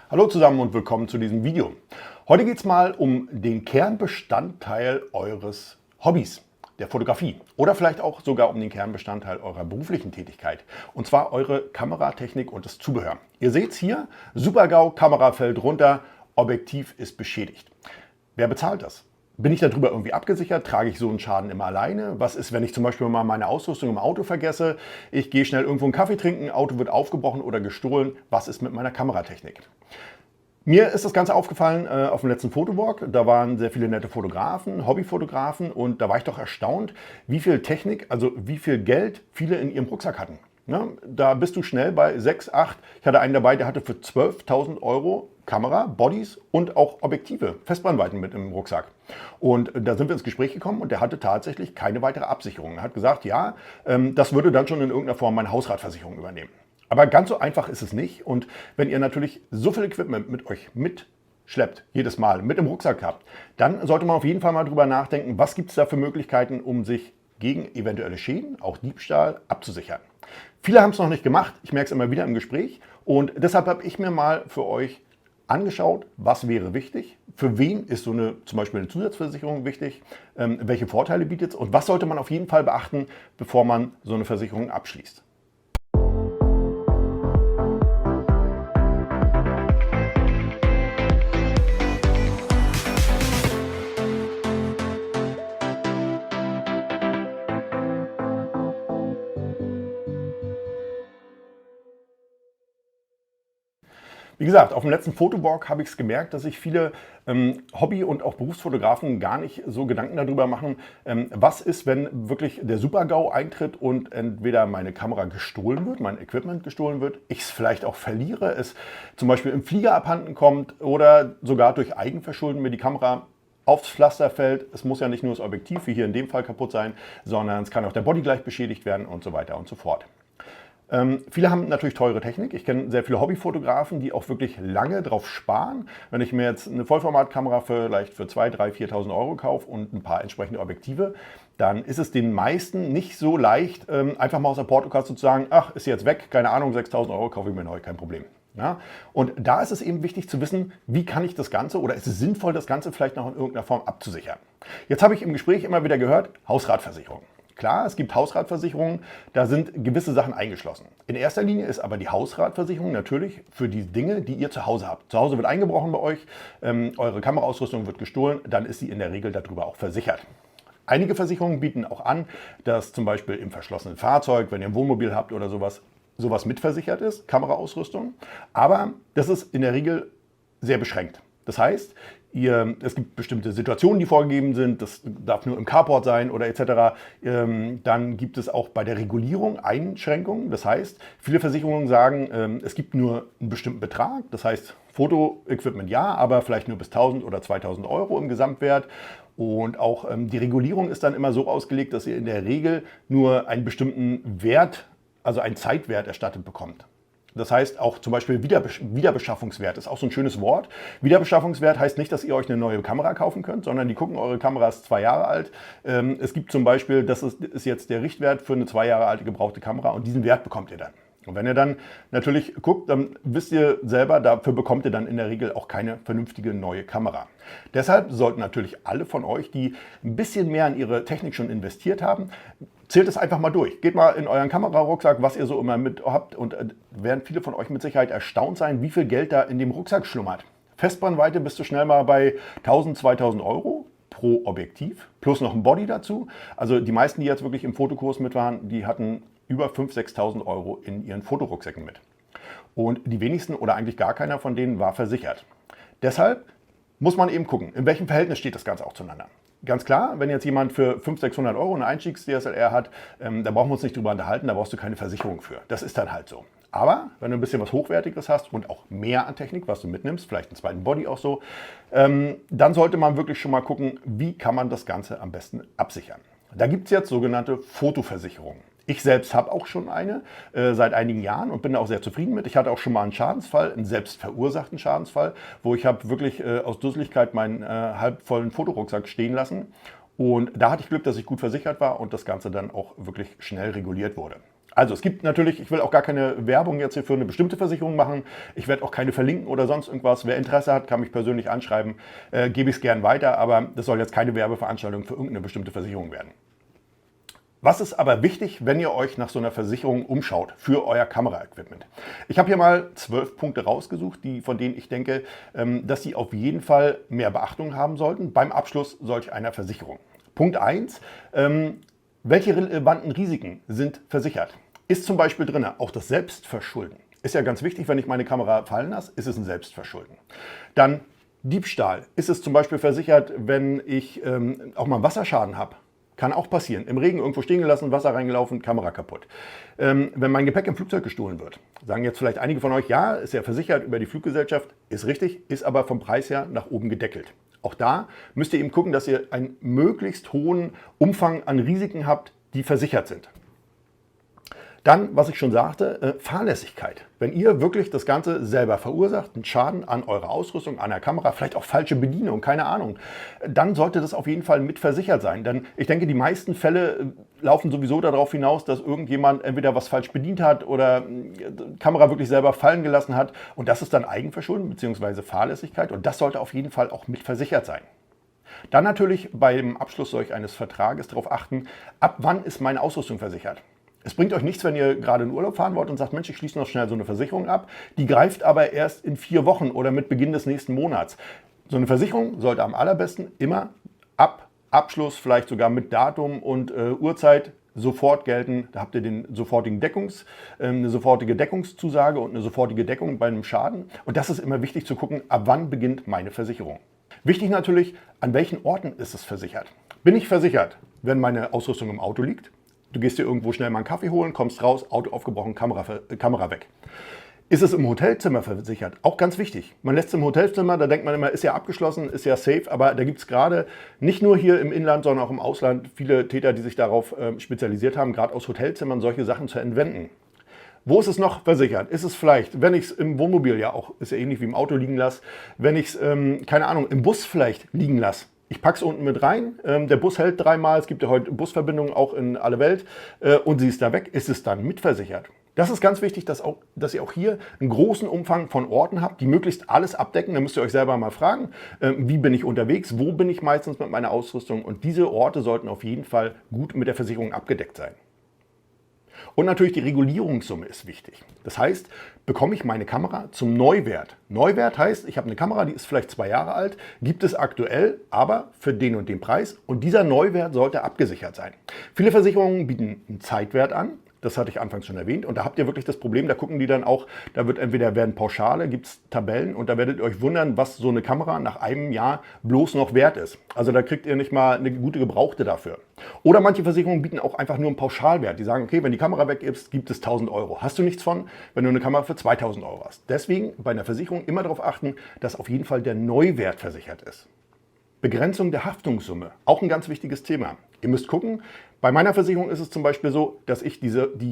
Hallo zusammen und willkommen zu diesem Video. Heute geht es mal um den Kernbestandteil eures Hobbys, der Fotografie. Oder vielleicht auch sogar um den Kernbestandteil eurer beruflichen Tätigkeit. Und zwar eure Kameratechnik und das Zubehör. Ihr seht es hier, Super-GAU, Kamera fällt runter, Objektiv ist beschädigt. Wer bezahlt das? Bin ich darüber irgendwie abgesichert? Trage ich so einen Schaden immer alleine? Was ist, wenn ich zum Beispiel mal meine Ausrüstung im Auto vergesse? Ich gehe schnell irgendwo einen Kaffee trinken, Auto wird aufgebrochen oder gestohlen. Was ist mit meiner Kameratechnik? Mir ist das Ganze aufgefallen auf dem letzten Fotowalk. Da waren sehr viele nette Fotografen, Hobbyfotografen und da war ich doch erstaunt, wie viel Technik, also wie viel Geld viele in ihrem Rucksack hatten. Ne? Da bist du schnell bei 6, 8. Ich hatte einen dabei, der hatte für 12.000 Euro Kamera, Bodies und auch Objektive, Festbrennweiten mit im Rucksack. Und da sind wir ins Gespräch gekommen und der hatte tatsächlich keine weitere Absicherung. Er hat gesagt, ja, das würde dann schon in irgendeiner Form meine Hausratversicherung übernehmen. Aber ganz so einfach ist es nicht. Und wenn ihr natürlich so viel Equipment mit euch mitschleppt, jedes Mal mit im Rucksack habt, dann sollte man auf jeden Fall mal drüber nachdenken, was gibt es da für Möglichkeiten, um sich gegen eventuelle Schäden, auch Diebstahl, abzusichern. Viele haben es noch nicht gemacht, ich merke es immer wieder im Gespräch und deshalb habe ich mir mal für euch angeschaut, was wäre wichtig, für wen ist so eine, zum Beispiel eine Zusatzversicherung wichtig, welche Vorteile bietet es und was sollte man auf jeden Fall beachten, bevor man so eine Versicherung abschließt. Wie gesagt, auf dem letzten Fotowalk habe ich es gemerkt, dass sich viele Hobby- und auch Berufsfotografen gar nicht so Gedanken darüber machen, was ist, wenn wirklich der Super-GAU eintritt und entweder meine Kamera gestohlen wird, mein Equipment gestohlen wird, ich es vielleicht auch verliere, es zum Beispiel im Flieger abhanden kommt oder sogar durch Eigenverschulden mir die Kamera aufs Pflaster fällt. Es muss ja nicht nur das Objektiv, wie hier in dem Fall, kaputt sein, sondern es kann auch der Body gleich beschädigt werden und so weiter und so fort. Viele haben natürlich teure Technik. Ich kenne sehr viele Hobbyfotografen, die auch wirklich lange drauf sparen. Wenn ich mir jetzt eine Vollformatkamera vielleicht für 2.000, 3.000, 4.000 Euro kaufe und ein paar entsprechende Objektive, dann ist es den meisten nicht so leicht, einfach mal aus der Portokasse zu sagen, ach, ist jetzt weg, keine Ahnung, 6.000 Euro kaufe ich mir neu, kein Problem. Ja? Und da ist es eben wichtig zu wissen, wie kann ich das Ganze oder ist es sinnvoll, das Ganze vielleicht noch in irgendeiner Form abzusichern. Jetzt habe ich im Gespräch immer wieder gehört, Hausratversicherung. Klar, es gibt Hausratversicherungen, da sind gewisse Sachen eingeschlossen. In erster Linie ist aber die Hausratversicherung natürlich für die Dinge, die ihr zu Hause habt. Zu Hause wird eingebrochen bei euch, eure Kameraausrüstung wird gestohlen, dann ist sie in der Regel darüber auch versichert. Einige Versicherungen bieten auch an, dass zum Beispiel im verschlossenen Fahrzeug, wenn ihr ein Wohnmobil habt oder sowas mitversichert ist, Kameraausrüstung. Aber das ist in der Regel sehr beschränkt. Das heißt, es gibt bestimmte Situationen, die vorgegeben sind, das darf nur im Carport sein oder etc. Dann gibt es auch bei der Regulierung Einschränkungen. Das heißt, viele Versicherungen sagen, es gibt nur einen bestimmten Betrag. Das heißt, Fotoequipment ja, aber vielleicht nur bis 1.000 oder 2.000 Euro im Gesamtwert. Und auch die Regulierung ist dann immer so ausgelegt, dass ihr in der Regel nur einen bestimmten Wert, also einen Zeitwert erstattet bekommt. Das heißt auch zum Beispiel Wiederbeschaffungswert ist auch so ein schönes Wort. Wiederbeschaffungswert heißt nicht, dass ihr euch eine neue Kamera kaufen könnt, sondern die gucken, eure Kamera ist 2 Jahre alt. Es gibt zum Beispiel, das ist jetzt der Richtwert für eine 2 Jahre alte gebrauchte Kamera und diesen Wert bekommt ihr dann. Und wenn ihr dann natürlich guckt, dann wisst ihr selber, dafür bekommt ihr dann in der Regel auch keine vernünftige neue Kamera. Deshalb sollten natürlich alle von euch, die ein bisschen mehr in ihre Technik schon investiert haben, zählt es einfach mal durch. Geht mal in euren Kamerarucksack, was ihr so immer mit habt und werden viele von euch mit Sicherheit erstaunt sein, wie viel Geld da in dem Rucksack schlummert. Festbrennweite bist du schnell mal bei 1.000, 2.000 Euro pro Objektiv, plus noch ein Body dazu. Also die meisten, die jetzt wirklich im Fotokurs mit waren, die hatten über 5.000, 6.000 Euro in ihren Fotorucksäcken mit. Und die wenigsten oder eigentlich gar keiner von denen war versichert. Deshalb muss man eben gucken, in welchem Verhältnis steht das Ganze auch zueinander. Ganz klar, wenn jetzt jemand für 500, 600 Euro eine Einstiegs-DSLR hat, da brauchen wir uns nicht drüber unterhalten, da brauchst du keine Versicherung für. Das ist dann halt so. Aber wenn du ein bisschen was Hochwertiges hast und auch mehr an Technik, was du mitnimmst, vielleicht einen zweiten Body auch so, dann sollte man wirklich schon mal gucken, wie kann man das Ganze am besten absichern. Da gibt es jetzt sogenannte Fotoversicherungen. Ich selbst habe auch schon eine seit einigen Jahren und bin da auch sehr zufrieden mit. Ich hatte auch schon mal einen Schadensfall, einen selbst verursachten Schadensfall, wo ich habe wirklich aus Dusseligkeit meinen halbvollen Fotorucksack stehen lassen. Und da hatte ich Glück, dass ich gut versichert war und das Ganze dann auch wirklich schnell reguliert wurde. Also es gibt natürlich, ich will auch gar keine Werbung jetzt hier für eine bestimmte Versicherung machen. Ich werde auch keine verlinken oder sonst irgendwas. Wer Interesse hat, kann mich persönlich anschreiben, gebe ich es gern weiter, aber das soll jetzt keine Werbeveranstaltung für irgendeine bestimmte Versicherung werden. Was ist aber wichtig, wenn ihr euch nach so einer Versicherung umschaut für euer Kameraequipment? Ich habe hier mal 12 Punkte rausgesucht, von denen ich denke, dass sie auf jeden Fall mehr Beachtung haben sollten beim Abschluss solch einer Versicherung. Punkt 1, welche relevanten Risiken sind versichert? Ist zum Beispiel drin, auch das Selbstverschulden. Ist ja ganz wichtig, wenn ich meine Kamera fallen lasse, ist es ein Selbstverschulden. Dann Diebstahl. Ist es zum Beispiel versichert, wenn ich auch mal einen Wasserschaden habe? Kann auch passieren. Im Regen irgendwo stehen gelassen, Wasser reingelaufen, Kamera kaputt. Wenn mein Gepäck im Flugzeug gestohlen wird, sagen jetzt vielleicht einige von euch, ja, ist ja versichert über die Fluggesellschaft, ist richtig, ist aber vom Preis her nach oben gedeckelt. Auch da müsst ihr eben gucken, dass ihr einen möglichst hohen Umfang an Risiken habt, die versichert sind. Dann, was ich schon sagte, Fahrlässigkeit. Wenn ihr wirklich das Ganze selber verursacht, einen Schaden an eurer Ausrüstung, an der Kamera, vielleicht auch falsche Bedienung, keine Ahnung, dann sollte das auf jeden Fall mit versichert sein. Denn ich denke, die meisten Fälle laufen sowieso darauf hinaus, dass irgendjemand entweder was falsch bedient hat oder die Kamera wirklich selber fallen gelassen hat. Und das ist dann Eigenverschulden bzw. Fahrlässigkeit und das sollte auf jeden Fall auch mit versichert sein. Dann natürlich beim Abschluss solch eines Vertrages darauf achten, ab wann ist meine Ausrüstung versichert. Es bringt euch nichts, wenn ihr gerade in Urlaub fahren wollt und sagt, Mensch, ich schließe noch schnell so eine Versicherung ab. Die greift aber erst in 4 Wochen oder mit Beginn des nächsten Monats. So eine Versicherung sollte am allerbesten immer ab Abschluss, vielleicht sogar mit Datum und Uhrzeit sofort gelten. Da habt ihr eine sofortige Deckungszusage und eine sofortige Deckung bei einem Schaden. Und das ist immer wichtig zu gucken, ab wann beginnt meine Versicherung. Wichtig natürlich, an welchen Orten ist es versichert. Bin ich versichert, wenn meine Ausrüstung im Auto liegt? Du gehst dir irgendwo schnell mal einen Kaffee holen, kommst raus, Auto aufgebrochen, Kamera weg. Ist es im Hotelzimmer versichert? Auch ganz wichtig. Man lässt es im Hotelzimmer, da denkt man immer, ist ja abgeschlossen, ist ja safe, aber da gibt es gerade nicht nur hier im Inland, sondern auch im Ausland viele Täter, die sich darauf spezialisiert haben, gerade aus Hotelzimmern solche Sachen zu entwenden. Wo ist es noch versichert? Ist es vielleicht, wenn ich es im Wohnmobil ja auch, ist ja ähnlich wie im Auto liegen lasse, wenn ich es, keine Ahnung, im Bus vielleicht liegen lasse? Ich packe es unten mit rein, der Bus hält 3-mal, es gibt ja heute Busverbindungen auch in alle Welt und sie ist da weg, ist es dann mitversichert. Das ist ganz wichtig, dass ihr auch hier einen großen Umfang von Orten habt, die möglichst alles abdecken. Da müsst ihr euch selber mal fragen, wie bin ich unterwegs, wo bin ich meistens mit meiner Ausrüstung und diese Orte sollten auf jeden Fall gut mit der Versicherung abgedeckt sein. Und natürlich die Regulierungssumme ist wichtig. Das heißt, bekomme ich meine Kamera zum Neuwert. Neuwert heißt, ich habe eine Kamera, die ist vielleicht 2 Jahre alt, gibt es aktuell, aber für den und den Preis. Und dieser Neuwert sollte abgesichert sein. Viele Versicherungen bieten einen Zeitwert an. Das hatte ich anfangs schon erwähnt. Und da habt ihr wirklich das Problem, da gucken die dann auch, da werden Pauschale, gibt es Tabellen und da werdet ihr euch wundern, was so eine Kamera nach einem Jahr bloß noch wert ist. Also da kriegt ihr nicht mal eine gute Gebrauchte dafür. Oder manche Versicherungen bieten auch einfach nur einen Pauschalwert. Die sagen, okay, wenn die Kamera weg ist, gibt es 1.000 Euro. Hast du nichts von, wenn du eine Kamera für 2.000 Euro hast. Deswegen bei einer Versicherung immer darauf achten, dass auf jeden Fall der Neuwert versichert ist. Begrenzung der Haftungssumme, auch ein ganz wichtiges Thema. Ihr müsst gucken, bei meiner Versicherung ist es zum Beispiel so, dass ich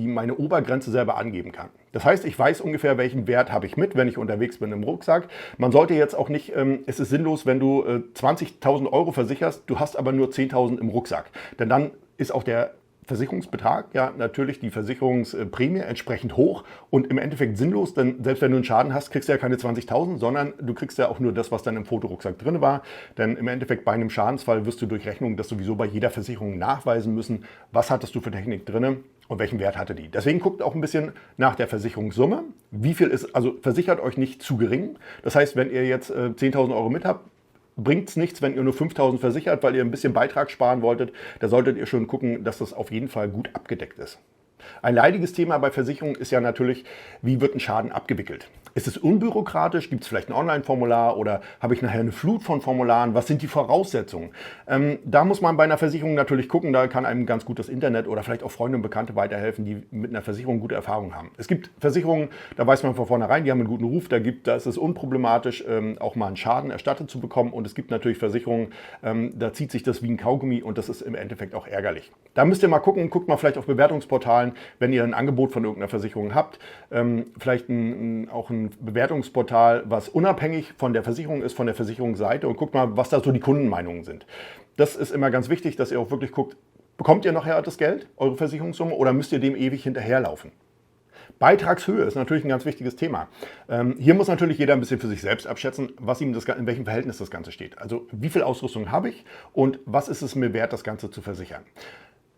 meine Obergrenze selber angeben kann. Das heißt, ich weiß ungefähr, welchen Wert habe ich mit, wenn ich unterwegs bin im Rucksack. Man sollte jetzt auch nicht, es ist sinnlos, wenn du 20.000 Euro versicherst, du hast aber nur 10.000 im Rucksack. Denn dann ist auch der Versicherungsbetrag, ja natürlich die Versicherungsprämie entsprechend hoch und im Endeffekt sinnlos, denn selbst wenn du einen Schaden hast, kriegst du ja keine 20.000, sondern du kriegst ja auch nur das, was dann im Fotorucksack drin war. Denn im Endeffekt bei einem Schadensfall wirst du durch Rechnung das sowieso bei jeder Versicherung nachweisen müssen, was hattest du für Technik drin und welchen Wert hatte die. Deswegen guckt auch ein bisschen nach der Versicherungssumme. Wie viel ist, also versichert euch nicht zu gering. Das heißt, wenn ihr jetzt 10.000 Euro mit habt, bringt es nichts, wenn ihr nur 5.000 versichert, weil ihr ein bisschen Beitrag sparen wolltet. Da solltet ihr schon gucken, dass das auf jeden Fall gut abgedeckt ist. Ein leidiges Thema bei Versicherungen ist ja natürlich, wie wird ein Schaden abgewickelt? Ist es unbürokratisch? Gibt es vielleicht ein Online-Formular oder habe ich nachher eine Flut von Formularen? Was sind die Voraussetzungen? Da muss man bei einer Versicherung natürlich gucken, da kann einem ganz gut das Internet oder vielleicht auch Freunde und Bekannte weiterhelfen, die mit einer Versicherung gute Erfahrungen haben. Es gibt Versicherungen, da weiß man von vornherein, die haben einen guten Ruf, da ist es unproblematisch, auch mal einen Schaden erstattet zu bekommen. Und es gibt natürlich Versicherungen, da zieht sich das wie ein Kaugummi und das ist im Endeffekt auch ärgerlich. Da müsst ihr mal gucken, guckt mal vielleicht auf Bewertungsportalen, wenn ihr ein Angebot von irgendeiner Versicherung habt, vielleicht auch ein Bewertungsportal, was unabhängig von der Versicherung ist, von der Versicherungsseite und guckt mal, was da so die Kundenmeinungen sind. Das ist immer ganz wichtig, dass ihr auch wirklich guckt, Bekommt ihr nachher das Geld, eure Versicherungssumme, oder müsst ihr dem ewig hinterherlaufen? Beitragshöhe ist natürlich ein ganz wichtiges Thema. Hier muss natürlich jeder ein bisschen für sich selbst abschätzen, in welchem Verhältnis das Ganze steht. Also wie viel Ausrüstung habe ich und was ist es mir wert, das Ganze zu versichern.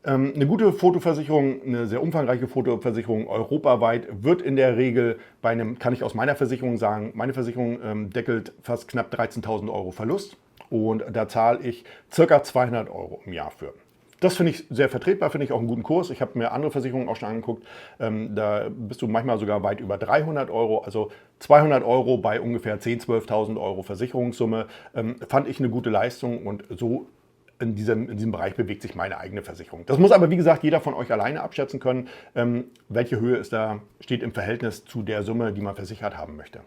Eine gute Fotoversicherung, eine sehr umfangreiche Fotoversicherung europaweit wird in der Regel kann ich aus meiner Versicherung sagen, meine Versicherung deckelt fast knapp 13.000 Euro Verlust und da zahle ich ca. 200 Euro im Jahr für. Das finde ich sehr vertretbar, finde ich auch einen guten Kurs. Ich habe mir andere Versicherungen auch schon angeguckt. Da bist du manchmal sogar weit über 300 Euro. Also 200 Euro bei ungefähr 10.000, 12.000 Euro Versicherungssumme fand ich eine gute Leistung und so in diesem Bereich bewegt sich meine eigene Versicherung. Das muss aber, wie gesagt, jeder von euch alleine abschätzen können, welche Höhe steht im Verhältnis zu der Summe, die man versichert haben möchte.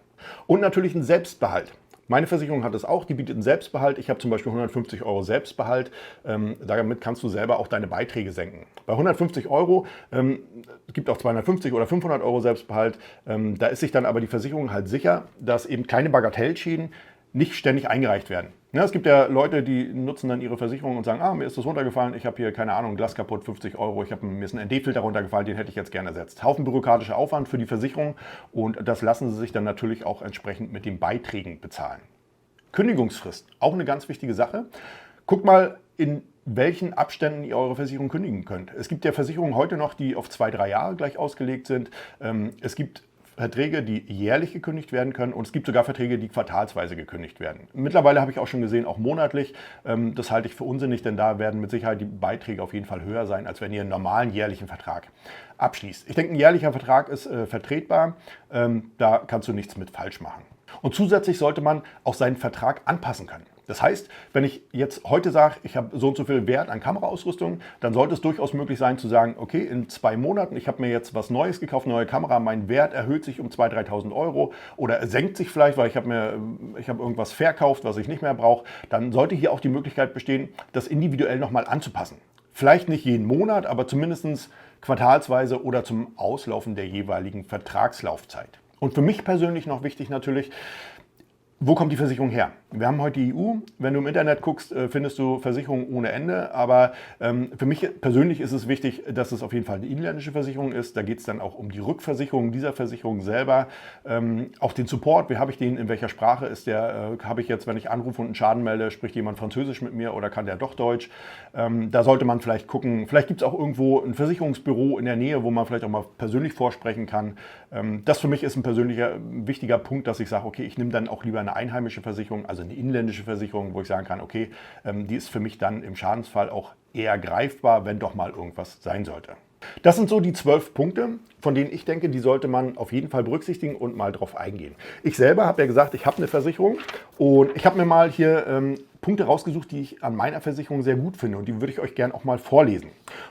Und natürlich ein Selbstbehalt. Meine Versicherung hat es auch, die bietet einen Selbstbehalt. Ich habe zum Beispiel 150 Euro Selbstbehalt. Damit kannst du selber auch deine Beiträge senken. Bei 150 Euro, es gibt auch 250 oder 500 Euro Selbstbehalt, da ist sich dann aber die Versicherung halt sicher, dass eben kleine Bagatellschäden nicht ständig eingereicht werden. Ja, es gibt ja Leute, die nutzen dann ihre Versicherung und sagen, mir ist das runtergefallen, ich habe hier, keine Ahnung, ein Glas kaputt, 50 Euro, mir ist ein ND-Filter runtergefallen, den hätte ich jetzt gerne ersetzt. Haufen bürokratischer Aufwand für die Versicherung und das lassen sie sich dann natürlich auch entsprechend mit den Beiträgen bezahlen. Kündigungsfrist, auch eine ganz wichtige Sache. Guckt mal, in welchen Abständen ihr eure Versicherung kündigen könnt. Es gibt ja Versicherungen heute noch, die auf 2-3 Jahre gleich ausgelegt sind. Es gibt Verträge, die jährlich gekündigt werden können und es gibt sogar Verträge, die quartalsweise gekündigt werden. Mittlerweile habe ich auch schon gesehen, auch monatlich. Das halte ich für unsinnig, denn da werden mit Sicherheit die Beiträge auf jeden Fall höher sein, als wenn ihr einen normalen jährlichen Vertrag abschließt. Ich denke, ein jährlicher Vertrag ist vertretbar. Da kannst du nichts mit falsch machen. Und zusätzlich sollte man auch seinen Vertrag anpassen können. Das heißt, wenn ich jetzt heute sage, ich habe so und so viel Wert an Kameraausrüstung, dann sollte es durchaus möglich sein zu sagen, okay, in 2 Monaten, ich habe mir jetzt was Neues gekauft, neue Kamera, mein Wert erhöht sich um 2.000, 3.000 Euro oder senkt sich vielleicht, weil ich habe irgendwas verkauft, was ich nicht mehr brauche. Dann sollte hier auch die Möglichkeit bestehen, das individuell nochmal anzupassen. Vielleicht nicht jeden Monat, aber zumindest quartalsweise oder zum Auslaufen der jeweiligen Vertragslaufzeit. Und für mich persönlich noch wichtig natürlich, wo kommt die Versicherung her? Wir haben heute die EU. Wenn du im Internet guckst, findest du Versicherungen ohne Ende. Aber für mich persönlich ist es wichtig, dass es auf jeden Fall eine inländische Versicherung ist. Da geht es dann auch um die Rückversicherung dieser Versicherung selber. Auch den Support, wie habe ich den, in welcher Sprache ist der? Habe ich jetzt, wenn ich anrufe und einen Schaden melde, spricht jemand Französisch mit mir oder kann der doch Deutsch? Da sollte man vielleicht gucken. Vielleicht gibt es auch irgendwo ein Versicherungsbüro in der Nähe, wo man vielleicht auch mal persönlich vorsprechen kann. Das für mich ist ein persönlicher wichtiger Punkt, dass ich sage, okay, ich nehme dann auch lieber eine einheimische Versicherung, also eine inländische Versicherung, wo ich sagen kann, okay, die ist für mich dann im Schadensfall auch eher greifbar, wenn doch mal irgendwas sein sollte. Das sind so die 12 Punkte, von denen ich denke, die sollte man auf jeden Fall berücksichtigen und mal drauf eingehen. Ich selber habe ja gesagt, ich habe eine Versicherung und ich habe mir mal hier Punkte rausgesucht, die ich an meiner Versicherung sehr gut finde und die würde ich euch gerne auch mal vorlesen.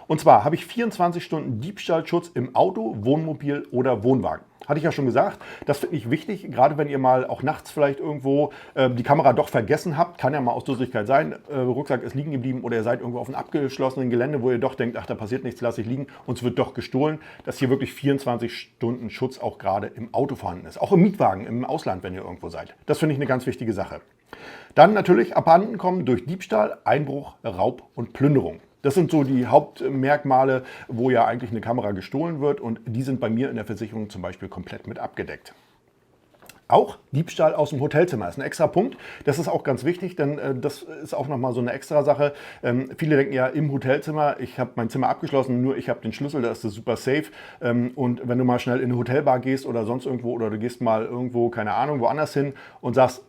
Und zwar habe ich 24 Stunden Diebstahlschutz im Auto, Wohnmobil oder Wohnwagen. Hatte ich ja schon gesagt, das finde ich wichtig, gerade wenn ihr mal auch nachts vielleicht irgendwo die Kamera doch vergessen habt, kann ja mal aus Dusseligkeit sein, Rucksack ist liegen geblieben oder ihr seid irgendwo auf einem abgeschlossenen Gelände, wo ihr doch denkt, ach, da passiert nichts, lasse ich liegen und es wird doch gestohlen, dass hier wirklich 24 Stunden Schutz auch gerade im Auto vorhanden ist. Auch im Mietwagen, im Ausland, wenn ihr irgendwo seid. Das finde ich eine ganz wichtige Sache. Dann natürlich abhanden kommen durch Diebstahl, Einbruch, Raub und Plünderung. Das sind so die Hauptmerkmale, wo ja eigentlich eine Kamera gestohlen wird und die sind bei mir in der Versicherung zum Beispiel komplett mit abgedeckt. Auch Diebstahl aus dem Hotelzimmer ist ein extra Punkt. Das ist auch ganz wichtig, denn das ist auch nochmal so eine extra Sache. Viele denken ja im Hotelzimmer, ich habe mein Zimmer abgeschlossen, nur ich habe den Schlüssel, da ist das super safe. Und wenn du mal schnell in eine Hotelbar gehst oder sonst irgendwo oder du gehst mal irgendwo, keine Ahnung, woanders hin und sagst,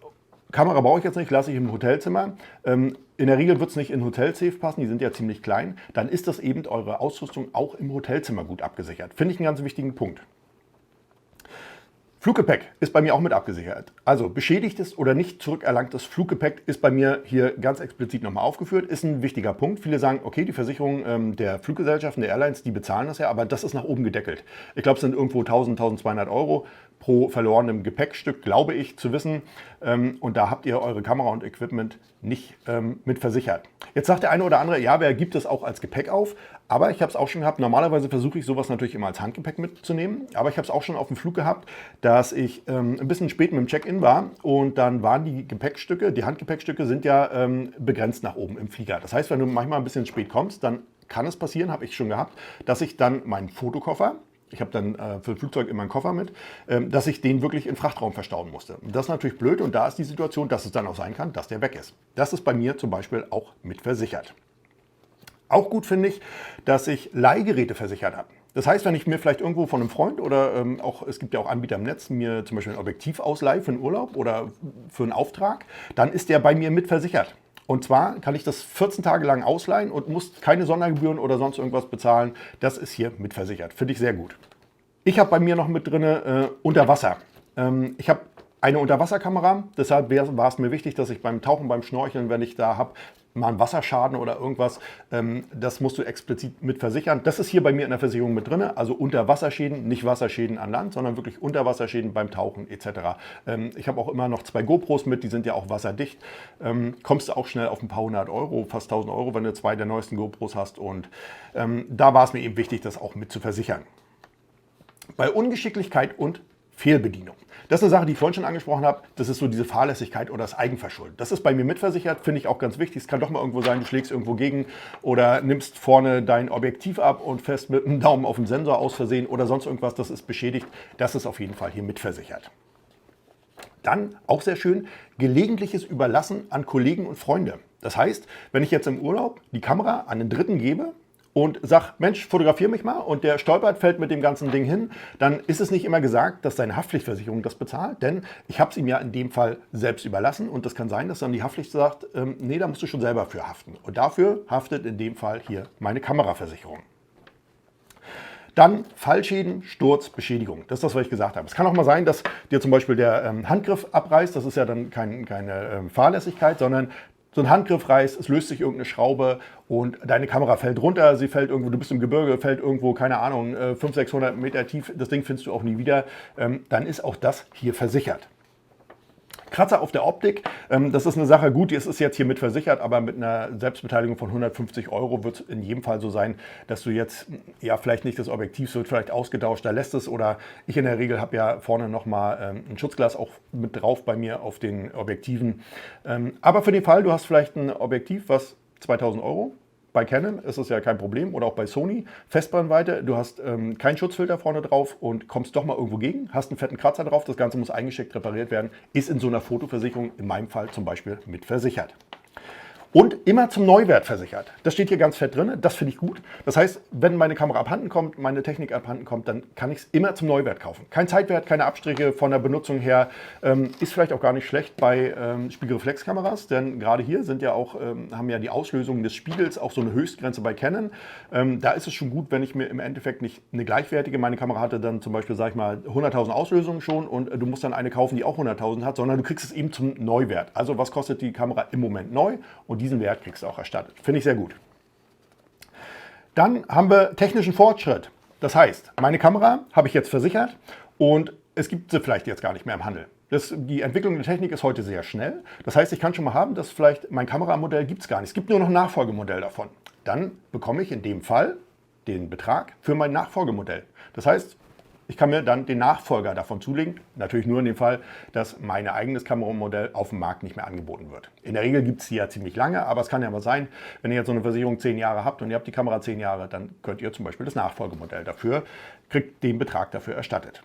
Kamera brauche ich jetzt nicht, lasse ich im Hotelzimmer. In der Regel wird es nicht in Hotelsafe passen, die sind ja ziemlich klein. Dann ist das eben eure Ausrüstung auch im Hotelzimmer gut abgesichert. Finde ich einen ganz wichtigen Punkt. Fluggepäck ist bei mir auch mit abgesichert. Also beschädigtes oder nicht zurückerlangtes Fluggepäck ist bei mir hier ganz explizit nochmal aufgeführt. Ist ein wichtiger Punkt. Viele sagen, okay, die Versicherung der Fluggesellschaften, der Airlines, die bezahlen das ja, aber das ist nach oben gedeckelt. Ich glaube, es sind irgendwo 1.000, 1.200 Euro pro verlorenem Gepäckstück, glaube ich, zu wissen. Und da habt ihr eure Kamera und Equipment nicht mit versichert. Jetzt sagt der eine oder andere, ja, wer gibt es auch als Gepäck auf? Aber ich habe es auch schon gehabt, normalerweise versuche ich sowas natürlich immer als Handgepäck mitzunehmen. Aber ich habe es auch schon auf dem Flug gehabt, dass ich ein bisschen spät mit dem Check-in war und dann waren die Gepäckstücke, die Handgepäckstücke sind ja begrenzt nach oben im Flieger. Das heißt, wenn du manchmal ein bisschen spät kommst, dann kann es passieren, habe ich schon gehabt, dass ich dann meinen Fotokoffer, ich habe dann für das Flugzeug immer einen Koffer mit, dass ich den wirklich in Frachtraum verstauen musste. Das ist natürlich blöd und da ist die Situation, dass es dann auch sein kann, dass der weg ist. Das ist bei mir zum Beispiel auch mit versichert. Auch gut finde ich, dass ich Leihgeräte versichert habe. Das heißt, wenn ich mir vielleicht irgendwo von einem Freund oder auch, es gibt ja auch Anbieter im Netz, mir zum Beispiel ein Objektiv ausleihe für einen Urlaub oder für einen Auftrag, dann ist der bei mir mit versichert. Und zwar kann ich das 14 Tage lang ausleihen und muss keine Sondergebühren oder sonst irgendwas bezahlen. Das ist hier mit versichert. Finde ich sehr gut. Ich habe bei mir noch mit drin Unterwasser. Ich habe eine Unterwasserkamera, deshalb war es mir wichtig, dass ich beim Tauchen, beim Schnorcheln, wenn ich da habe, mal einen Wasserschaden oder irgendwas, das musst du explizit mit versichern. Das ist hier bei mir in der Versicherung mit drin, also Unterwasserschäden, nicht Wasserschäden an Land, sondern wirklich Unterwasserschäden beim Tauchen etc. Ich habe auch immer noch 2 GoPros mit, die sind ja auch wasserdicht. Kommst du auch schnell auf ein paar hundert Euro, fast 1000 Euro, wenn du 2 der neuesten GoPros hast und da war es mir eben wichtig, das auch mit zu versichern. Bei Ungeschicklichkeit und Fehlbedienung. Das ist eine Sache, die ich vorhin schon angesprochen habe. Das ist so diese Fahrlässigkeit oder das Eigenverschulden. Das ist bei mir mitversichert, finde ich auch ganz wichtig. Es kann doch mal irgendwo sein, du schlägst irgendwo gegen oder nimmst vorne dein Objektiv ab und fährst mit dem Daumen auf den Sensor aus Versehen oder sonst irgendwas, das ist beschädigt. Das ist auf jeden Fall hier mitversichert. Dann, auch sehr schön, gelegentliches Überlassen an Kollegen und Freunde. Das heißt, wenn ich jetzt im Urlaub die Kamera an einen Dritten gebe, und sag, Mensch, fotografiere mich mal und der stolpert, fällt mit dem ganzen Ding hin, dann ist es nicht immer gesagt, dass deine Haftpflichtversicherung das bezahlt, denn ich habe es ihm ja in dem Fall selbst überlassen und das kann sein, dass dann die Haftpflicht sagt, nee, da musst du schon selber für haften. Und dafür haftet in dem Fall hier meine Kameraversicherung. Dann Fallschäden, Sturz, Beschädigung. Das ist das, was ich gesagt habe. Es kann auch mal sein, dass dir zum Beispiel der Handgriff abreißt. Das ist ja dann keine Fahrlässigkeit, sondern so ein Handgriff reißt, es löst sich irgendeine Schraube und deine Kamera fällt runter, sie fällt irgendwo, du bist im Gebirge, fällt irgendwo, keine Ahnung, 500, 600 Meter tief, das Ding findest du auch nie wieder, dann ist auch das hier versichert. Kratzer auf der Optik, das ist eine Sache, gut, es ist jetzt hier mit versichert, aber mit einer Selbstbeteiligung von 150 Euro wird es in jedem Fall so sein, dass du jetzt, ja vielleicht nicht das Objektiv, wird vielleicht ausgetauscht, da lässt es oder ich in der Regel habe ja vorne nochmal ein Schutzglas auch mit drauf bei mir auf den Objektiven. Aber für den Fall, du hast vielleicht ein Objektiv, was 2000 Euro, bei Canon ist es ja kein Problem oder auch bei Sony, Festbrennweite, du hast keinen Schutzfilter vorne drauf und kommst doch mal irgendwo gegen, hast einen fetten Kratzer drauf, das Ganze muss eingeschickt repariert werden, ist in so einer Fotoversicherung in meinem Fall zum Beispiel mit versichert. Und immer zum Neuwert versichert. Das steht hier ganz fett drin, das finde ich gut. Das heißt, wenn meine Kamera abhanden kommt, meine Technik abhanden kommt, dann kann ich es immer zum Neuwert kaufen. Kein Zeitwert, keine Abstriche von der Benutzung her. Ist vielleicht auch gar nicht schlecht bei Spiegelreflexkameras, denn gerade hier sind ja auch, haben ja die Auslösungen des Spiegels auch so eine Höchstgrenze bei Canon. Da ist es schon gut, wenn ich mir im Endeffekt nicht eine gleichwertige, meine Kamera hatte dann zum Beispiel, sag ich mal, 100.000 Auslösungen schon und du musst dann eine kaufen, die auch 100.000 hat, sondern du kriegst es eben zum Neuwert. Also was kostet die Kamera im Moment neu und diesen Wert kriegst du auch erstattet. Finde ich sehr gut. Dann haben wir technischen Fortschritt. Das heißt, meine Kamera habe ich jetzt versichert und es gibt sie vielleicht jetzt gar nicht mehr im Handel. Die Entwicklung der Technik ist heute sehr schnell. Das heißt, ich kann schon mal haben, dass vielleicht mein Kameramodell gibt es gar nicht. Es gibt nur noch ein Nachfolgemodell davon. Dann bekomme ich in dem Fall den Betrag für mein Nachfolgemodell. Das heißt, ich kann mir dann den Nachfolger davon zulegen. Natürlich nur in dem Fall, dass mein eigenes Kameramodell auf dem Markt nicht mehr angeboten wird. In der Regel gibt es die ja ziemlich lange, aber es kann ja mal sein, wenn ihr jetzt so eine Versicherung 10 Jahre habt und ihr habt die Kamera 10 Jahre, dann könnt ihr zum Beispiel das Nachfolgemodell dafür, kriegt den Betrag dafür erstattet.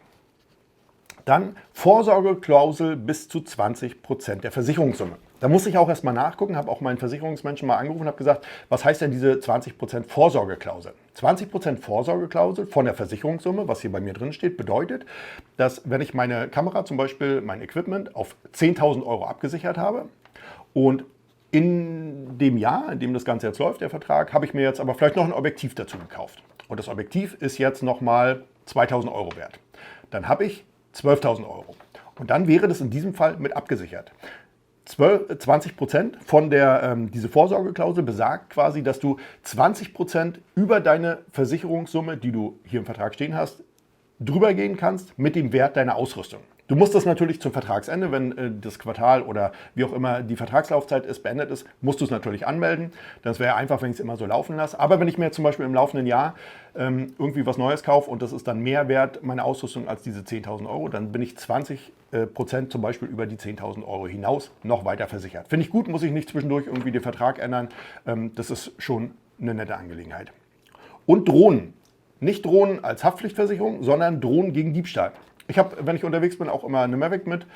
Dann Vorsorgeklausel bis zu 20% der Versicherungssumme. Da muss ich auch erstmal nachgucken, habe auch meinen Versicherungsmenschen mal angerufen und habe gesagt, was heißt denn diese 20% Vorsorgeklausel? 20% Vorsorgeklausel von der Versicherungssumme, was hier bei mir drin steht, bedeutet, dass wenn ich meine Kamera zum Beispiel, mein Equipment auf 10.000 Euro abgesichert habe und in dem Jahr, in dem das Ganze jetzt läuft, der Vertrag, habe ich mir jetzt aber vielleicht noch ein Objektiv dazu gekauft. Und das Objektiv ist jetzt nochmal 2.000 Euro wert. Dann habe ich 12.000 Euro. Und dann wäre das in diesem Fall mit abgesichert. 20% von diese Vorsorgeklausel besagt quasi, dass du 20% über deine Versicherungssumme, die du hier im Vertrag stehen hast, drüber gehen kannst mit dem Wert deiner Ausrüstung. Du musst das natürlich zum Vertragsende, wenn das Quartal oder wie auch immer die Vertragslaufzeit ist, beendet ist, musst du es natürlich anmelden. Das wäre einfach, wenn ich es immer so laufen lasse. Aber wenn ich mir zum Beispiel im laufenden Jahr irgendwie was Neues kaufe und das ist dann mehr wert, meine Ausrüstung, als diese 10.000 Euro, dann bin ich 20% zum Beispiel über die 10.000 Euro hinaus noch weiter versichert. Finde ich gut, muss ich nicht zwischendurch irgendwie den Vertrag ändern. Das ist schon eine nette Angelegenheit. Und Drohnen. Nicht Drohnen als Haftpflichtversicherung, sondern Drohnen gegen Diebstahl. Ich habe, wenn ich unterwegs bin, auch immer eine Mavic mit.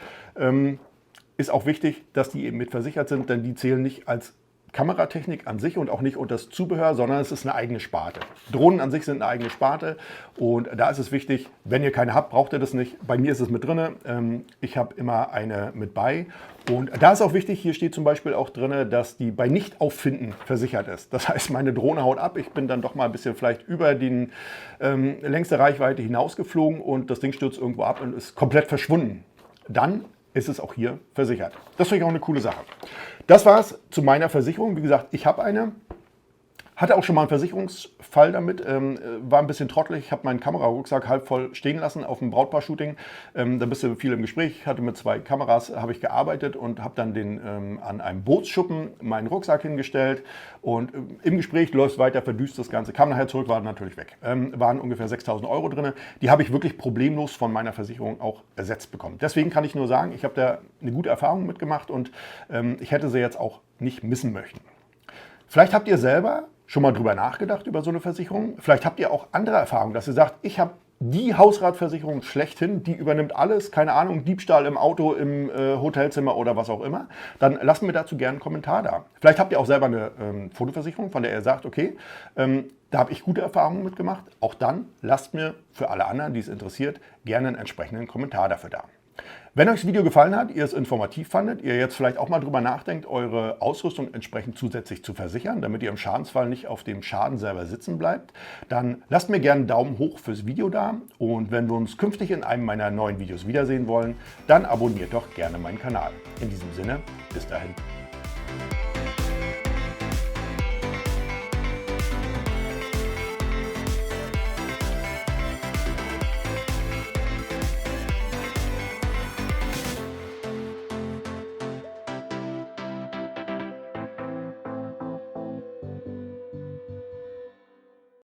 Ist auch wichtig, dass die eben mit versichert sind, denn die zählen nicht als Kameratechnik an sich und auch nicht unter das Zubehör, sondern es ist eine eigene Sparte. Drohnen an sich sind eine eigene Sparte und da ist es wichtig, wenn ihr keine habt, braucht ihr das nicht. Bei mir ist es mit drin. Ich habe immer eine mit bei und da ist auch wichtig, hier steht zum Beispiel auch drin, dass die bei Nichtauffinden versichert ist. Das heißt, meine Drohne haut ab, ich bin dann doch mal ein bisschen vielleicht über die längste Reichweite hinausgeflogen und das Ding stürzt irgendwo ab und ist komplett verschwunden. Dann ist es auch hier versichert. Das finde ich auch eine coole Sache. Das war es zu meiner Versicherung. Wie gesagt, ich habe eine. Hatte auch schon mal einen Versicherungsfall damit, war ein bisschen trottelig. Ich habe meinen Kamerarucksack halb voll stehen lassen auf dem Brautpaar-Shooting. Da bist du viel im Gespräch. Ich hatte mit 2 Kameras habe ich gearbeitet und habe dann an einem Bootsschuppen meinen Rucksack hingestellt. Und im Gespräch läuft weiter, verdüst das Ganze. Kam nachher zurück, war natürlich weg. Waren ungefähr 6.000 € drin. Die habe ich wirklich problemlos von meiner Versicherung auch ersetzt bekommen. Deswegen kann ich nur sagen, ich habe da eine gute Erfahrung mitgemacht und ich hätte sie jetzt auch nicht missen möchten. Vielleicht habt ihr selber schon mal drüber nachgedacht über so eine Versicherung. Vielleicht habt ihr auch andere Erfahrungen, dass ihr sagt, ich habe die Hausratversicherung schlechthin, die übernimmt alles, keine Ahnung, Diebstahl im Auto, im Hotelzimmer oder was auch immer. Dann lasst mir dazu gerne einen Kommentar da. Vielleicht habt ihr auch selber eine Fotoversicherung, von der ihr sagt, okay, da habe ich gute Erfahrungen mitgemacht. Auch dann lasst mir für alle anderen, die es interessiert, gerne einen entsprechenden Kommentar dafür da. Wenn euch das Video gefallen hat, ihr es informativ fandet, ihr jetzt vielleicht auch mal drüber nachdenkt, eure Ausrüstung entsprechend zusätzlich zu versichern, damit ihr im Schadensfall nicht auf dem Schaden selber sitzen bleibt, dann lasst mir gerne einen Daumen hoch fürs Video da und wenn wir uns künftig in einem meiner neuen Videos wiedersehen wollen, dann abonniert doch gerne meinen Kanal. In diesem Sinne, bis dahin.